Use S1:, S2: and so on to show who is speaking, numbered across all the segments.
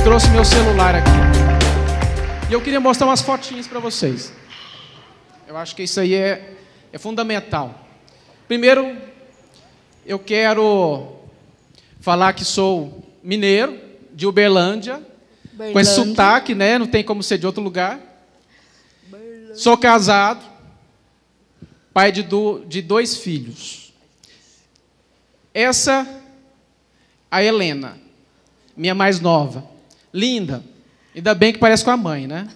S1: trouxe meu celular aqui. E eu queria mostrar umas fotinhas para vocês. Eu acho que isso aí é fundamental. Primeiro, eu quero falar que sou mineiro, de Uberlândia, com esse sotaque, né? Não tem como ser de outro lugar. Sou casado, pai de 2 filhos. Essa, a Helena, minha mais nova. Linda. Ainda bem que parece com a mãe, né?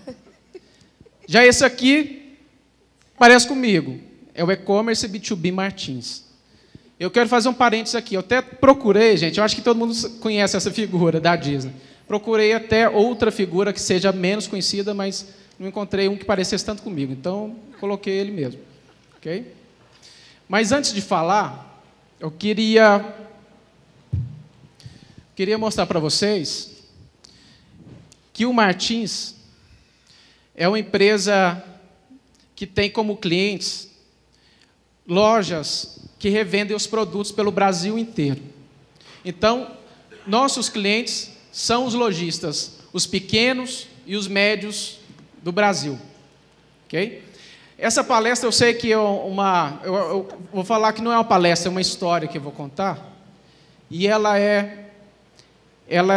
S1: Já esse aqui, parece comigo. É o e-commerce B2B Martins. Eu quero fazer um parênteses aqui. Eu até procurei, gente, eu acho que todo mundo conhece essa figura da Disney. Procurei até outra figura que seja menos conhecida, mas não encontrei um que parecesse tanto comigo. Então, coloquei ele mesmo. Ok? Mas antes de falar, eu queria mostrar para vocês que o Martins é uma empresa que tem como clientes lojas que revendem os produtos pelo Brasil inteiro. Então, nossos clientes são os lojistas, os pequenos e os médios do Brasil. Ok? Essa palestra, eu sei que eu vou falar que não é uma palestra, é uma história que eu vou contar, e ela é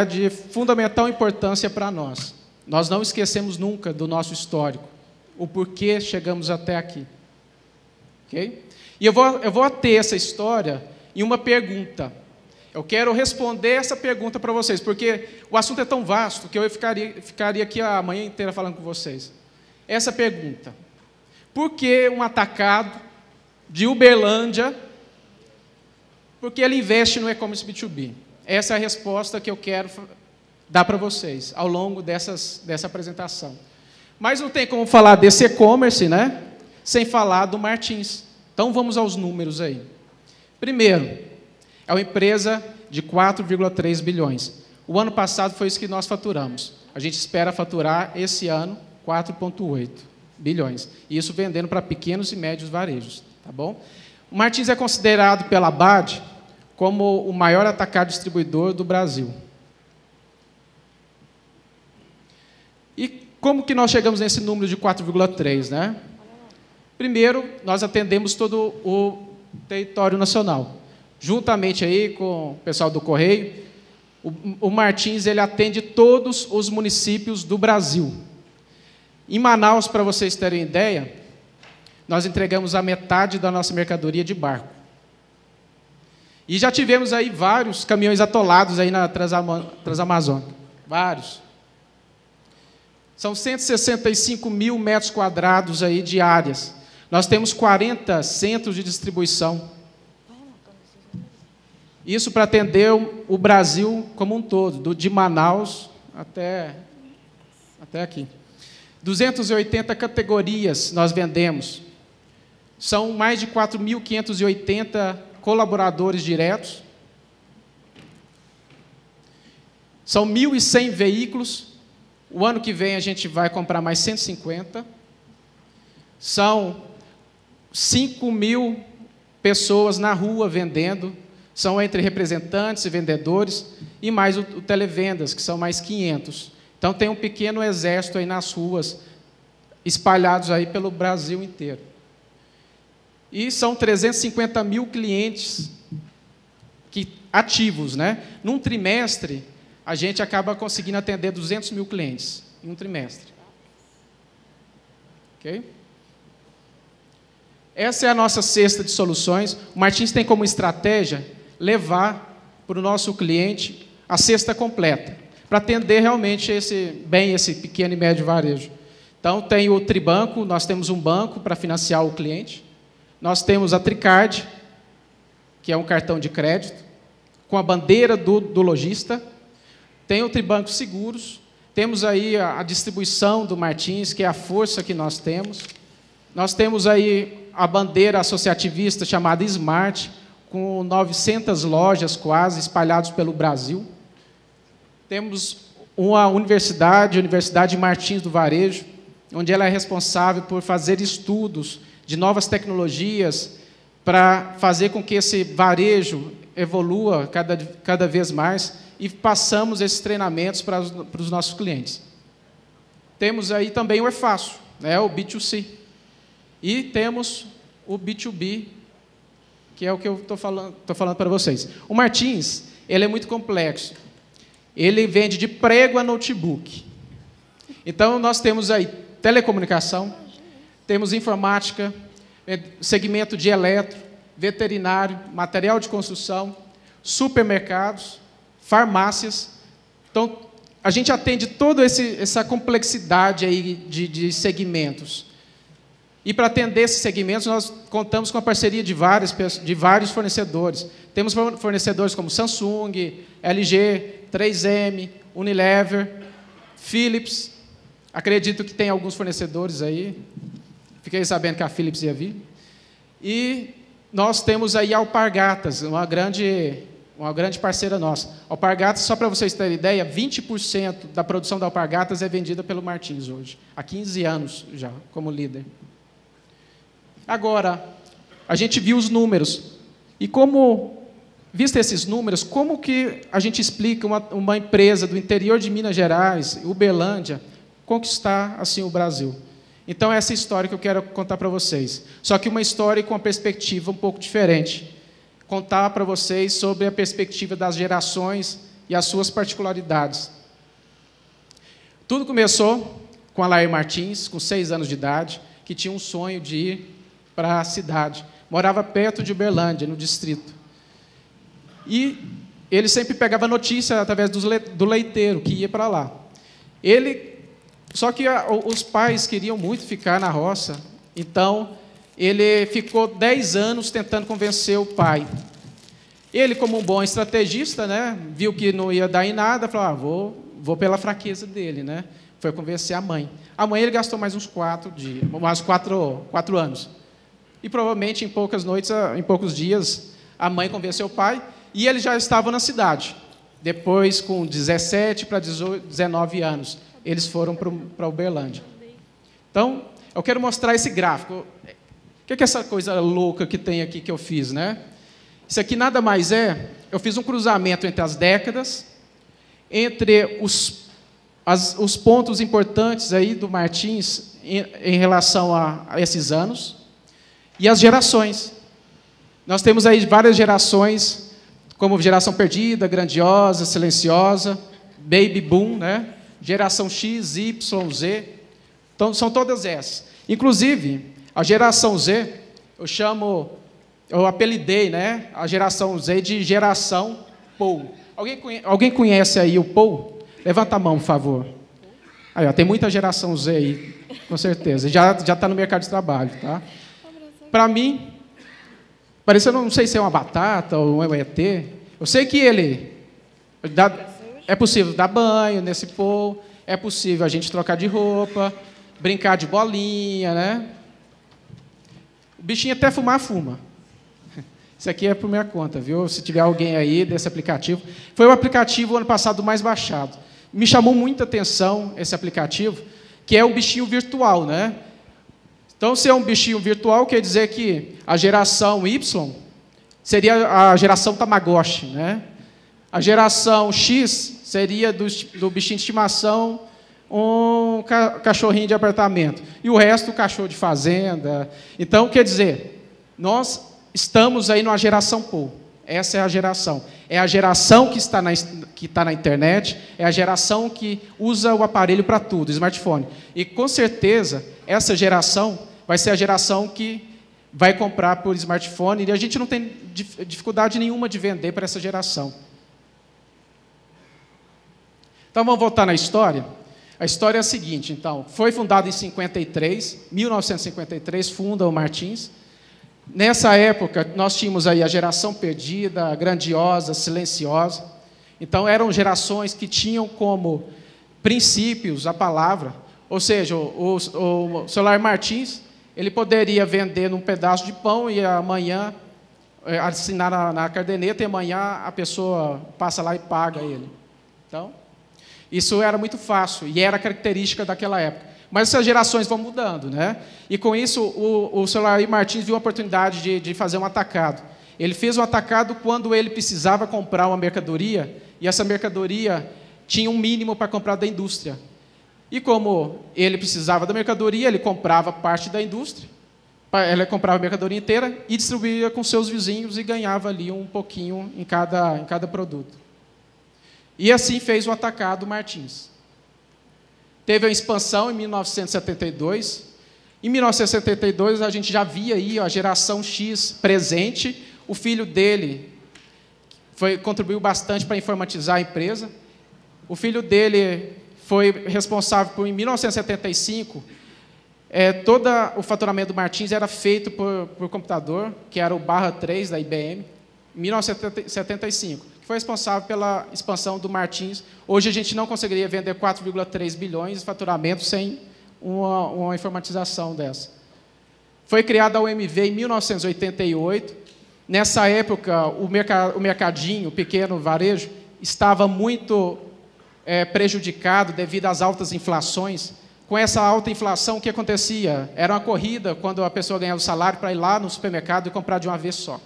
S1: de fundamental importância para nós. Nós não esquecemos nunca do nosso histórico, o porquê chegamos até aqui. Ok? E eu vou ter essa história em uma pergunta. Eu quero responder essa pergunta para vocês, porque o assunto é tão vasto que eu ficaria aqui a manhã inteira falando com vocês. Essa pergunta: por que um atacado de Uberlândia, por que ele investe no e-commerce B2B? Essa é a resposta que eu quero dar para vocês ao longo dessa apresentação. Mas não tem como falar desse e-commerce, né, sem falar do Martins. Então, vamos aos números aí. Primeiro, é uma empresa de 4,3 bilhões. O ano passado foi isso que nós faturamos. A gente espera faturar esse ano 4,8 bilhões. E isso vendendo para pequenos e médios varejos. Tá bom? O Martins é considerado pela ABAD como o maior atacado distribuidor do Brasil. E como que nós chegamos nesse número de 4,3, né? Primeiro, nós atendemos todo o território nacional. Juntamente aí com o pessoal do Correio, o Martins ele atende todos os municípios do Brasil. Em Manaus, para vocês terem ideia, nós entregamos a metade da nossa mercadoria de barco. E já tivemos aí vários caminhões atolados aí na Transamazônica. Vários. São 165 mil metros quadrados aí de áreas. Nós temos 40 centros de distribuição. Isso para atender o Brasil como um todo, de Manaus até aqui. 280 categorias nós vendemos. São mais de 4.580 colaboradores diretos. São 1.100 veículos. O ano que vem a gente vai comprar mais 150. São 5.000 pessoas na rua vendendo. São entre representantes e vendedores. E mais o televendas, que são mais 500. Então, tem um pequeno exército aí nas ruas, espalhados aí pelo Brasil inteiro. E são 350 mil clientes ativos, né? Num trimestre, a gente acaba conseguindo atender 200 mil clientes, em um trimestre. Ok? Essa é a nossa cesta de soluções. O Martins tem como estratégia levar para o nosso cliente a cesta completa, para atender realmente esse pequeno e médio varejo. Então, tem o Tribanco, nós temos um banco para financiar o cliente. Nós temos a Tricard, que é um cartão de crédito, com a bandeira do lojista. Tem o Tribanco Seguros. Temos aí a distribuição do Martins, que é a força que nós temos. Nós temos aí a bandeira associativista chamada Smart, com 900 lojas quase espalhadas pelo Brasil. Temos uma universidade, a Universidade Martins do Varejo, onde ela é responsável por fazer estudos de novas tecnologias para fazer com que esse varejo evolua cada vez mais e passamos esses treinamentos para os nossos clientes. Temos aí também o EFASO, né, o B2C. E temos o B2B, que é o que eu estou falando para vocês. O Martins, ele é muito complexo. Ele vende de prego a notebook. Então, nós temos aí telecomunicação, temos informática, segmento de eletro, veterinário, material de construção, supermercados, farmácias. Então, a gente atende toda essa complexidade aí de segmentos. E para atender esses segmentos, nós contamos com a parceria de vários fornecedores. Temos fornecedores como Samsung, LG, 3M, Unilever, Philips. Acredito que tem alguns fornecedores aí. Fiquei sabendo que a Philips ia vir. E nós temos aí a Alpargatas, uma grande parceira nossa. A Alpargatas, só para vocês terem ideia, 20% da produção da Alpargatas é vendida pelo Martins hoje. Há 15 anos já, como líder. Agora, a gente viu os números. E visto esses números, como que a gente explica uma empresa do interior de Minas Gerais, Uberlândia, conquistar assim o Brasil? Então, essa é a história que eu quero contar para vocês. Só que uma história com uma perspectiva um pouco diferente. Contar para vocês sobre a perspectiva das gerações e as suas particularidades. Tudo começou com a Lair Martins, com 6 anos de idade, que tinha um sonho de ir para a cidade. Morava perto de Uberlândia, no distrito. E ele sempre pegava notícia através do leiteiro, que ia para lá. Só que os pais queriam muito ficar na roça, então ele ficou 10 anos tentando convencer o pai. Ele, como um bom estrategista, né, viu que não ia dar em nada, falou, vou pela fraqueza dele, né? Foi convencer a mãe. A mãe ele gastou mais uns 4 anos. E provavelmente em poucos dias, a mãe convenceu o pai e ele já estava na cidade. Depois, com 17 para 19 anos, eles foram para Uberlândia. Então, eu quero mostrar esse gráfico. O que é essa coisa louca que tem aqui que eu fiz, né? Isso aqui nada mais eu fiz um cruzamento entre as décadas, entre os pontos importantes aí do Martins em relação a esses anos, e as gerações. Nós temos aí várias gerações, como geração perdida, grandiosa, silenciosa, baby boom, né? Geração X, Y, Z. Então, são todas essas. Inclusive, a geração Z, eu apelidei, né, a geração Z de geração Paul. Alguém conhece aí o Paul? Levanta a mão, por favor. Aí, ó, tem muita geração Z aí, com certeza. Já está no mercado de trabalho, tá? Para mim, parece, não sei se é uma batata ou um ET. Eu sei que é possível dar banho nesse Paul, é possível a gente trocar de roupa, brincar de bolinha, né? O bichinho até fuma. Isso aqui é por minha conta, viu? Se tiver alguém aí desse aplicativo. Foi o aplicativo, ano passado, mais baixado. Me chamou muita atenção esse aplicativo, que é um bichinho virtual, né? Então, se é um bichinho virtual, quer dizer que a geração Y seria a geração Tamagotchi, né? A geração X seria do bichinho de estimação um cachorrinho de apartamento. E o resto, cachorro de fazenda. Então, quer dizer, nós estamos aí numa geração Paul. Essa é a geração. É a geração que está na internet, é a geração que usa o aparelho para tudo, o smartphone. E, com certeza, essa geração vai ser a geração que vai comprar por smartphone, e a gente não tem dificuldade nenhuma de vender para essa geração. Então, vamos voltar na história. A história é a seguinte, então. Foi fundado em 1953, funda o Martins. Nessa época, nós tínhamos aí a geração perdida, a grandiosa, silenciosa. Então, eram gerações que tinham como princípios a palavra. Ou seja, o Solar Martins, ele poderia vender num pedaço de pão e amanhã assinar na caderneta e amanhã a pessoa passa lá e paga ele. Então, isso era muito fácil e era característica daquela época. Mas essas gerações vão mudando, né? E com isso, o Solar Martins viu a oportunidade de fazer um atacado. Ele fez o atacado quando ele precisava comprar uma mercadoria, e essa mercadoria tinha um mínimo para comprar da indústria. E como ele precisava da mercadoria, ele comprava parte da indústria, ele comprava a mercadoria inteira e distribuía com seus vizinhos e ganhava ali um pouquinho em cada produto. E assim fez o atacado Martins. Teve a expansão em 1972. Em 1972, a gente já via aí a geração X presente. O filho dele contribuiu bastante para informatizar a empresa. O filho dele foi responsável por, em 1975, todo o faturamento do Martins era feito por computador, que era o /3 da IBM, em 1975, que foi responsável pela expansão do Martins. Hoje a gente não conseguiria vender 4,3 bilhões de faturamento sem uma informatização dessa. Foi criada a UMV em 1988. Nessa época, o mercadinho, o pequeno varejo, estava muito prejudicado devido às altas inflações. Com essa alta inflação, o que acontecia? Era uma corrida quando a pessoa ganhava o salário para ir lá no supermercado e comprar de uma vez só.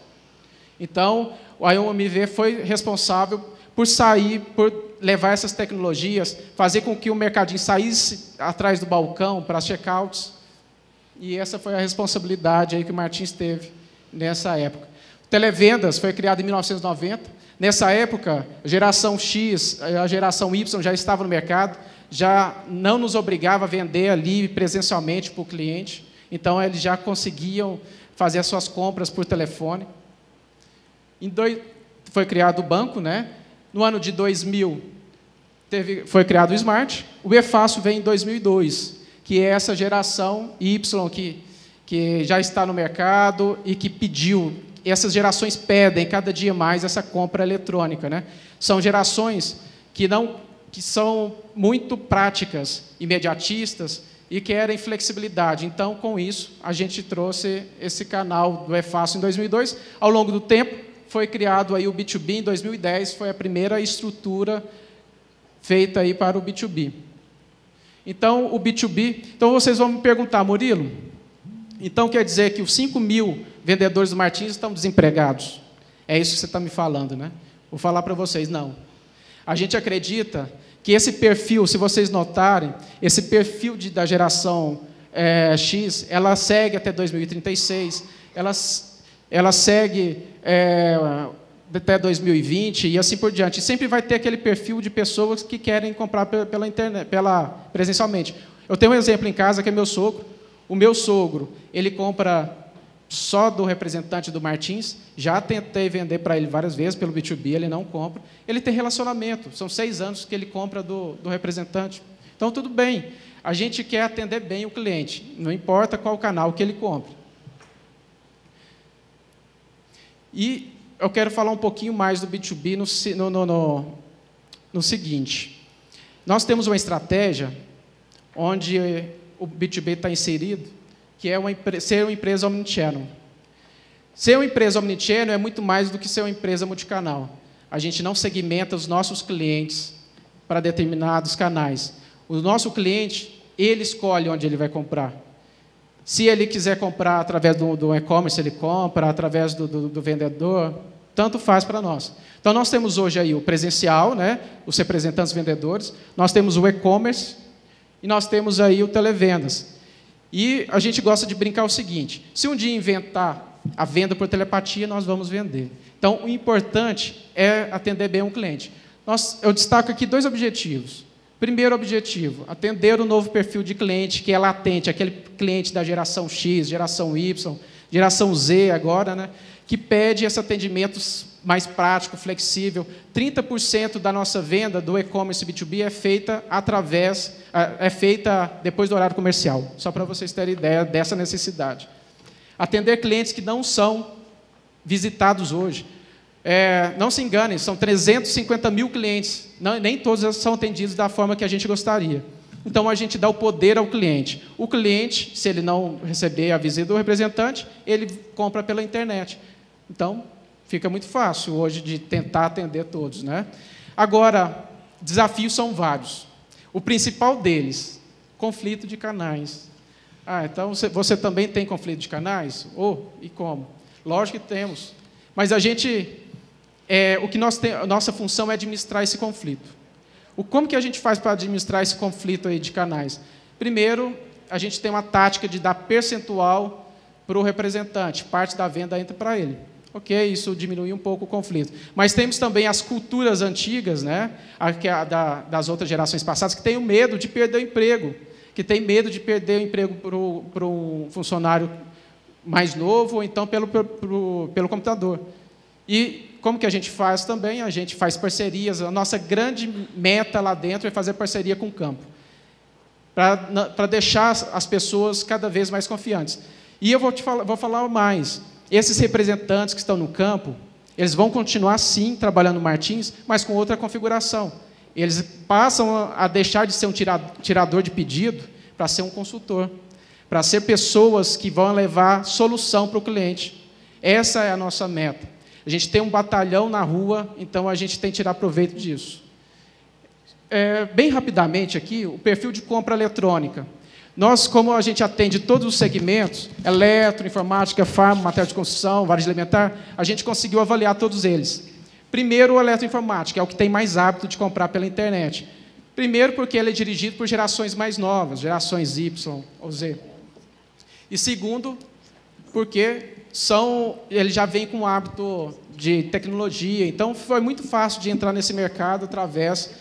S1: Então, a UMV foi responsável por levar essas tecnologias, fazer com que o mercadinho saísse atrás do balcão para checkouts. E essa foi a responsabilidade aí que o Martins teve nessa época. O Televendas foi criado em 1990. Nessa época, a geração X, a geração Y já estava no mercado, já não nos obrigava a vender ali presencialmente para o cliente. Então, eles já conseguiam fazer as suas compras por telefone. Foi criado o banco, né? No ano de 2000, foi criado o Smart. O eFácil veio em 2002, que é essa geração Y que já está no mercado e que pediu. Essas gerações pedem cada dia mais essa compra eletrônica, né? São gerações que são muito práticas, imediatistas e querem flexibilidade. Então, com isso, a gente trouxe esse canal do eFácil em 2002. Ao longo do tempo, foi criado aí o B2B em 2010, foi a primeira estrutura feita aí para o B2B. Então, o B2B... Então, vocês vão me perguntar, Murilo, então quer dizer que os 5 mil vendedores do Martins estão desempregados? É isso que você está me falando, né? Vou falar para vocês, não. A gente acredita que esse perfil, se vocês notarem, esse perfil da geração X, ela segue até 2036, ela segue até 2020 e assim por diante. E sempre vai ter aquele perfil de pessoas que querem comprar pela internet, presencialmente. Eu tenho um exemplo em casa que é meu sogro. O meu sogro, ele compra só do representante do Martins. Já tentei vender para ele várias vezes pelo B2B, ele não compra. Ele tem relacionamento, são 6 anos que ele compra do representante. Então, tudo bem. A gente quer atender bem o cliente, não importa qual canal que ele compra. E eu quero falar um pouquinho mais do B2B no seguinte. Nós temos uma estratégia onde o B2B está inserido, que é ser uma empresa omnichannel. Ser uma empresa omnichannel é muito mais do que ser uma empresa multicanal. A gente não segmenta os nossos clientes para determinados canais. O nosso cliente, ele escolhe onde ele vai comprar. Se ele quiser comprar através do e-commerce, ele compra, através do vendedor, tanto faz para nós. Então, nós temos hoje aí o presencial, né, os representantes vendedores, nós temos o e-commerce e nós temos aí o televendas. E a gente gosta de brincar o seguinte, se um dia inventar a venda por telepatia, nós vamos vender. Então, o importante é atender bem um cliente. Eu destaco aqui 2 objetivos. Primeiro objetivo, atender o novo perfil de cliente que é latente, aquele cliente da geração X, geração Y, geração Z agora, né, que pede esse atendimento mais prático, flexível. 30% da nossa venda do e-commerce B2B é feita depois do horário comercial, só para vocês terem ideia dessa necessidade. Atender clientes que não são visitados hoje. Não se enganem, são 350 mil clientes, nem todos são atendidos da forma que a gente gostaria. Então, a gente dá o poder ao cliente. O cliente, se ele não receber a visita do representante, ele compra pela internet. Então, fica muito fácil hoje de tentar atender todos, né? Agora, desafios são vários. O principal deles, conflito de canais. Então você também tem conflito de canais? E como? Lógico que temos. Mas a gente, a nossa função é administrar esse conflito. Como que a gente faz para administrar esse conflito aí de canais? Primeiro, a gente tem uma tática de dar percentual para o representante, parte da venda entra para ele. Ok, isso diminui um pouco o conflito. Mas temos também as culturas antigas, né, das outras gerações passadas, que têm o medo de perder o emprego, que têm medo de perder o emprego para um funcionário mais novo, ou então pelo computador. E como que a gente faz também? A gente faz parcerias. A nossa grande meta lá dentro é fazer parceria com o campo, para deixar as pessoas cada vez mais confiantes. E eu vou falar mais. Esses representantes que estão no campo, eles vão continuar, sim, trabalhando no Martins, mas com outra configuração. Eles passam a deixar de ser um tirador de pedido para ser um consultor, para ser pessoas que vão levar solução para o cliente. Essa é a nossa meta. A gente tem um batalhão na rua, então a gente tem que tirar proveito disso. Bem rapidamente aqui, o perfil de compra eletrônica. Nós, como a gente atende todos os segmentos, eletro, informática, farma, material de construção, varejo alimentar, a gente conseguiu avaliar todos eles. Primeiro, o eletroinformática, é o que tem mais hábito de comprar pela internet. Primeiro, porque ele é dirigido por gerações mais novas, gerações Y ou Z. E segundo, porque ele já vem com o hábito de tecnologia, então foi muito fácil de entrar nesse mercado através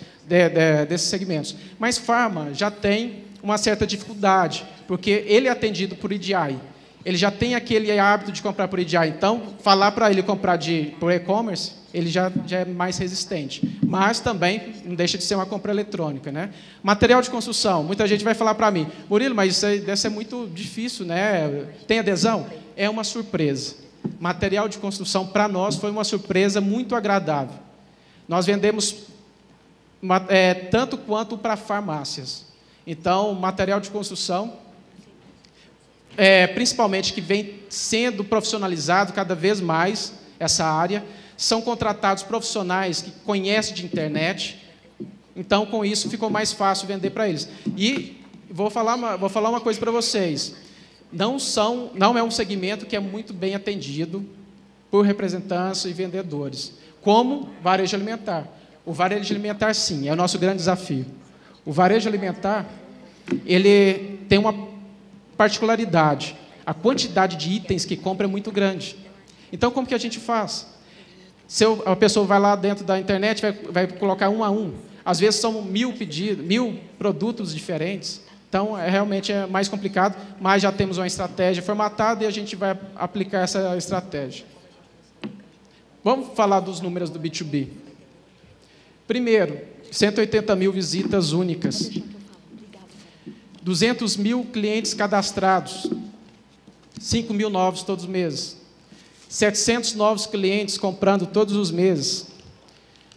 S1: desses segmentos. Mas farma já tem uma certa dificuldade, porque ele é atendido por EDI. Ele já tem aquele hábito de comprar por EDI. Então, falar para ele comprar por e-commerce, ele já é mais resistente. Mas também não deixa de ser uma compra eletrônica, né? Material de construção. Muita gente vai falar para mim, Murilo, mas isso aí deve ser muito difícil, né? Tem adesão? É uma surpresa. Material de construção, para nós, foi uma surpresa muito agradável. Nós vendemos tanto quanto para farmácias. Então, material de construção, principalmente que vem sendo profissionalizado cada vez mais essa área, são contratados profissionais que conhecem de internet, então, com isso, ficou mais fácil vender para eles. E vou falar uma coisa para vocês, não é um segmento que é muito bem atendido por representantes e vendedores, como varejo alimentar. O varejo alimentar, sim, é o nosso grande desafio. O varejo alimentar, ele tem uma particularidade. A quantidade de itens que compra é muito grande. Então, como que a gente faz? A pessoa vai lá dentro da internet, vai colocar um a um. Às vezes são 1000 pedidos, 1000 produtos diferentes. Então, realmente é mais complicado, mas já temos uma estratégia formatada e a gente vai aplicar essa estratégia. Vamos falar dos números do B2B. Primeiro, 180 mil visitas únicas. 200 mil clientes cadastrados, 5 mil novos todos os meses, 700 novos clientes comprando todos os meses,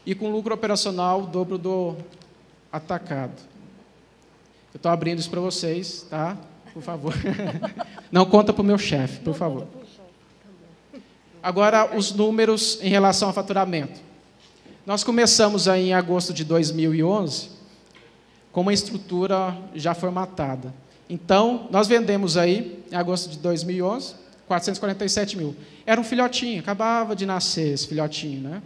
S1: e com lucro operacional o dobro do atacado. Eu estou abrindo isso para vocês, tá? Por favor. Não conta para o meu chefe, por favor. Agora, os números em relação ao faturamento. Nós começamos aí em agosto de 2011, com uma estrutura já formatada. Então, nós vendemos aí, em agosto de 2011, 447 mil. Era um filhotinho, acabava de nascer esse filhotinho, né?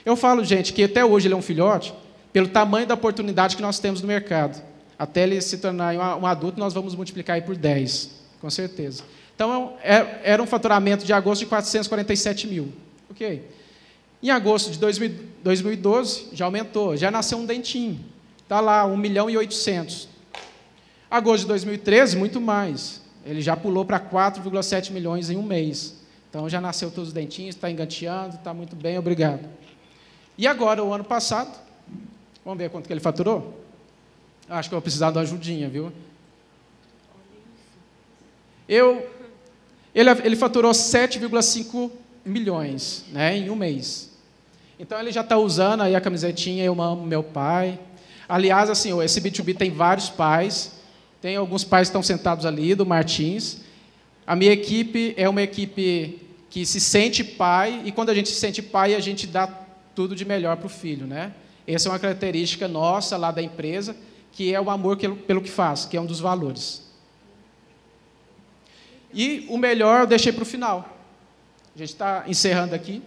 S1: Eu falo, gente, que até hoje ele é um filhote, pelo tamanho da oportunidade que nós temos no mercado. Até ele se tornar um adulto, nós vamos multiplicar aí por 10, com certeza. Então, era um faturamento de agosto de 447 mil. Ok. Em agosto de 2012, já aumentou, já nasceu um dentinho. Está lá, 1.800.000. Agosto de 2013, muito mais. Ele já pulou para 4,7 milhões em um mês. Então, já nasceu todos os dentinhos, está engateando, está muito bem, obrigado. E agora, o ano passado, vamos ver quanto que ele faturou? Acho que eu vou precisar de uma ajudinha, viu? Ele faturou 7,5 milhões, né, em um mês. Então, ele já está usando aí a camisetinha Eu Amo Meu Pai. Aliás, assim, esse B2B tem vários pais, tem alguns pais que estão sentados ali, do Martins. A minha equipe é uma equipe que se sente pai, e quando a gente se sente pai, a gente dá tudo de melhor para o filho, né? Essa é uma característica nossa lá da empresa, que é o amor pelo que faz, que é um dos valores. E o melhor eu deixei para o final. A gente está encerrando aqui.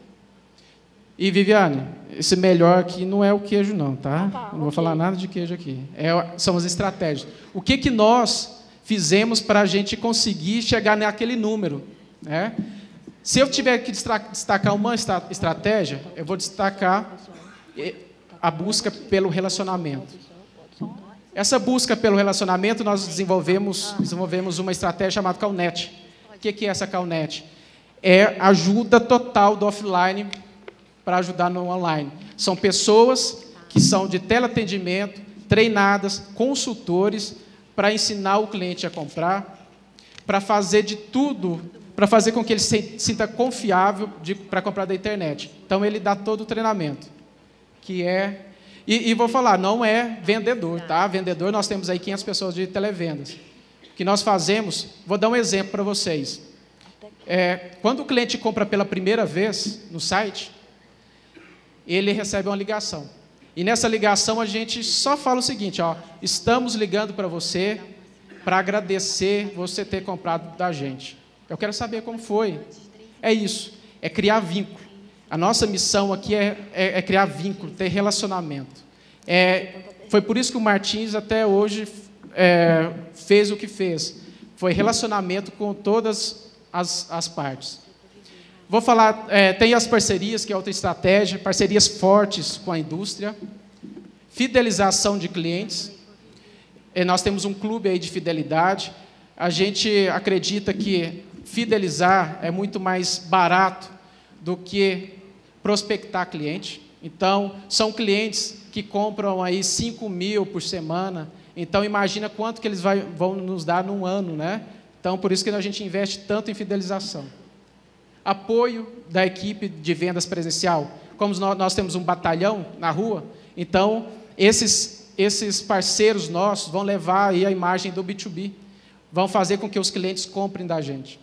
S1: E, Viviane, esse melhor aqui não é o queijo, não, tá? Não vou falar nada de queijo aqui. São as estratégias. O que nós fizemos para a gente conseguir chegar naquele número, né? Se eu tiver que destacar uma estratégia, eu vou destacar a busca pelo relacionamento. Essa busca pelo relacionamento, nós desenvolvemos uma estratégia chamada CalNet. O que é essa CalNet? É ajuda total do offline para ajudar no online. São pessoas que são de teleatendimento, treinadas, consultores, para ensinar o cliente a comprar, para fazer de tudo, para fazer com que ele se sinta confiável para comprar da internet. Então, ele dá todo o treinamento, que é... E vou falar, não é vendedor, tá? Vendedor, nós temos aí 500 pessoas de televendas. O que nós fazemos, vou dar um exemplo para vocês. Quando o cliente compra pela primeira vez no site, ele recebe uma ligação. E nessa ligação a gente só fala o seguinte, ó, estamos ligando para você para agradecer você ter comprado da gente. Eu quero saber como foi. É isso, é criar vínculo. A nossa missão aqui é criar vínculo, ter relacionamento. Foi por isso que o Martins até hoje fez o que fez. Foi relacionamento com todas as partes. Vou falar, tem as parcerias, que é outra estratégia, parcerias fortes com a indústria, fidelização de clientes. Nós temos um clube aí de fidelidade. A gente acredita que fidelizar é muito mais barato do que prospectar cliente. Então, são clientes que compram aí 5 mil por semana. Então, imagina quanto que eles vão nos dar num ano, né? Então, por isso que a gente investe tanto em fidelização. Apoio da equipe de vendas presencial. Como nós temos um batalhão na rua, então, esses parceiros nossos vão levar aí a imagem do B2B, vão fazer com que os clientes comprem da gente.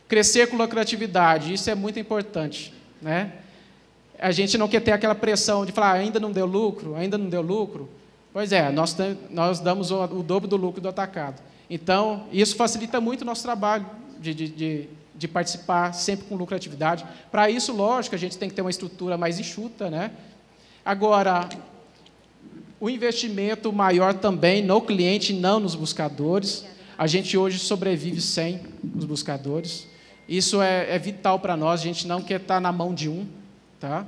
S1: Crescer com lucratividade, isso é muito importante, né? A gente não quer ter aquela pressão de falar, ainda não deu lucro, ainda não deu lucro. Pois é, nós damos o dobro do lucro do atacado. Então, isso facilita muito o nosso trabalho de participar sempre com lucratividade. Para isso, lógico, a gente tem que ter uma estrutura mais enxuta, né? Agora, o investimento maior também no cliente, não nos buscadores. A gente hoje sobrevive sem os buscadores. Isso é vital para nós, a gente não quer estar na mão de um. Tá?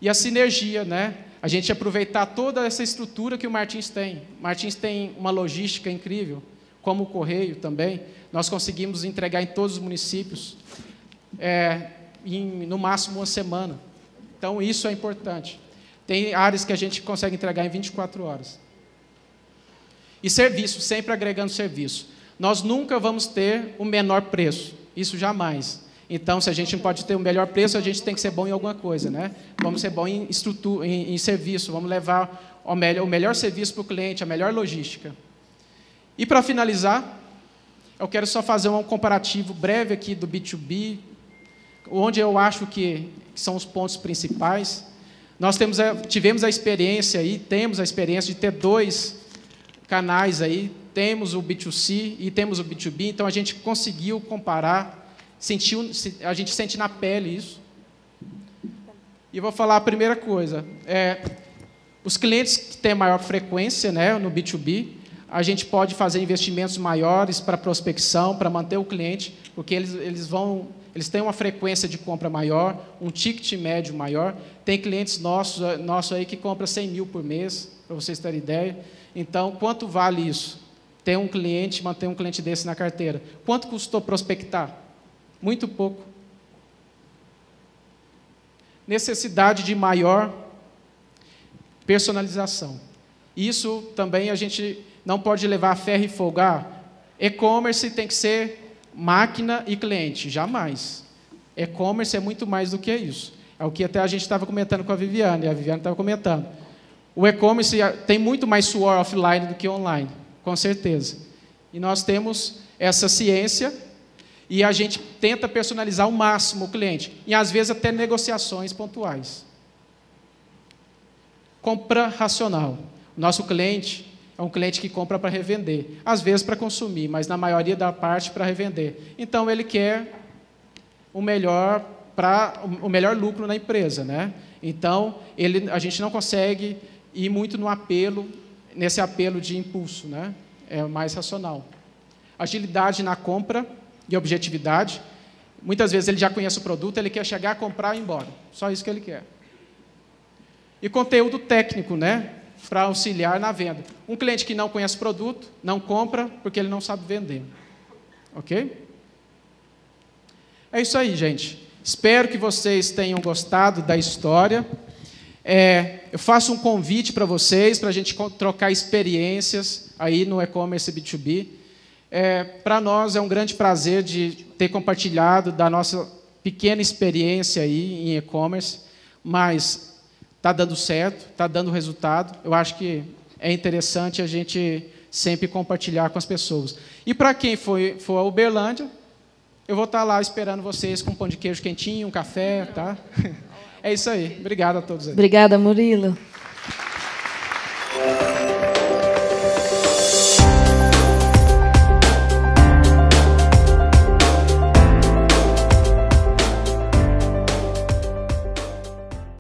S1: E a sinergia, né? A gente aproveitar toda essa estrutura que o Martins tem. O Martins tem uma logística incrível, como o Correio também. Nós conseguimos entregar em todos os municípios, no máximo uma semana. Então, isso é importante. Tem áreas que a gente consegue entregar em 24 horas. E serviço, sempre agregando serviço. Nós nunca vamos ter o menor preço, isso jamais. Então, se a gente não pode ter o melhor preço, a gente tem que ser bom em alguma coisa, né? Vamos ser bom em estrutura, em serviço, vamos levar o melhor serviço para o cliente, a melhor logística. E, para finalizar, eu quero só fazer um comparativo breve aqui do B2B, onde eu acho que são os pontos principais. Nós tivemos a experiência aí, temos a experiência de ter 2 canais aí, temos o B2C e temos o B2B, então a gente conseguiu comparar, a gente sente na pele isso. E vou falar a primeira coisa, os clientes que têm maior frequência, né, no B2B, a gente pode fazer investimentos maiores para prospecção, para manter o cliente, porque eles têm uma frequência de compra maior, um ticket médio maior. Tem clientes nossos aí que compram 100 mil por mês, para vocês terem ideia. Então, quanto vale isso? Ter um cliente, manter um cliente desse na carteira. Quanto custou prospectar? Muito pouco. Necessidade de maior personalização. Isso também a gente não pode levar a ferro e folgar. E-commerce tem que ser máquina e cliente, jamais. E-commerce é muito mais do que isso. É o que até a gente estava comentando com a Viviane estava comentando. O e-commerce tem muito mais suor offline do que online, com certeza. E nós temos essa ciência e a gente tenta personalizar ao máximo o cliente. E, às vezes, até negociações pontuais. Compra racional. Nosso cliente, É um cliente que compra para revender. Às vezes para consumir, mas na maioria da parte para revender. Então, ele quer o melhor lucro na empresa, né? Então, a gente não consegue ir muito nesse apelo de impulso, né? É mais racional. Agilidade na compra e objetividade. Muitas vezes ele já conhece o produto, ele quer chegar, comprar e ir embora. Só isso que ele quer. E conteúdo técnico, né? Para auxiliar na venda. Um cliente que não conhece o produto, não compra, porque ele não sabe vender. Ok? É isso aí, gente. Espero que vocês tenham gostado da história. Eu faço um convite para vocês, para a gente trocar experiências aí no e-commerce B2B. Para nós é um grande prazer de ter compartilhado da nossa pequena experiência aí em e-commerce, mas está dando certo, está dando resultado. Eu acho que é interessante a gente sempre compartilhar com as pessoas. E para quem for a Uberlândia, eu vou estar lá esperando vocês com um pão de queijo quentinho, um café, tá? É isso aí. Obrigado a todos aí.
S2: Obrigada, Murilo.